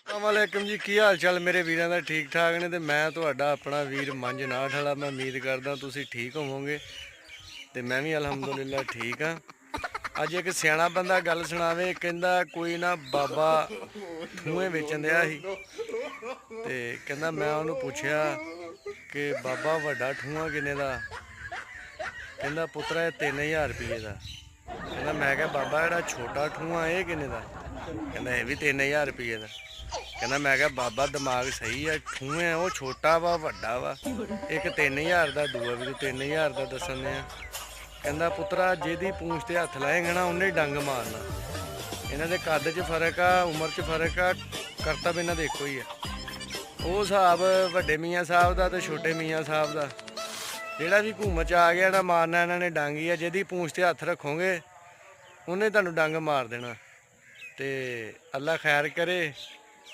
अस्सलामुअलैकुम जी, की हाल चाल मेरे वीरां दा? ठीक ठाक ने। ते मैं तुहाडा अपना वीर मंज नाठ वाला। मैं उम्मीद करदा तुसीं ठीक होवोगे ते मैं भी अलहमदुलिल्लाह ठीक हाँ। अज एक सियाना बंदा गल सुनावे, कहंदा कोई ना बाबा ठूहें बेचन दिया ही ते कहंदा मैं उहनूं पुछया कि बाबा वड्डा ठूहा किन्ने दा? कहंदा पुत्तरा ये 3000 रुपये दा। कहंदा मैं क्या बाबा जेहड़ा छोटा ठूहा ये किन्ने दा? कहंदा ये भी 3000 रुपये दा। कहना मैं क्या बाबा दिमाग सही है, ठूहे वो छोटा वा वड्डा वा, एक 3000 का दूआ भी 3000 का दसन दे। कहना पुत्रा जिहदी पूंछ ते हथ लाएगा ना उन्हें डंग मारना। इन्हां दे कद च फर्क आ, उम्र च फर्क आ, करतब इन्हां दे इक्को ही है। वो हिसाब वड्डे मियाँ साहब का तो छोटे मियाँ साहब का। जिहड़ा भी घूमच आ गया ना मारना इन्हां ने डंग ही है। जिहदी पूंछ ते हथ रखोगे उन्हें तुहानूं डंग मार देना। ते अल्लाह खैर करे।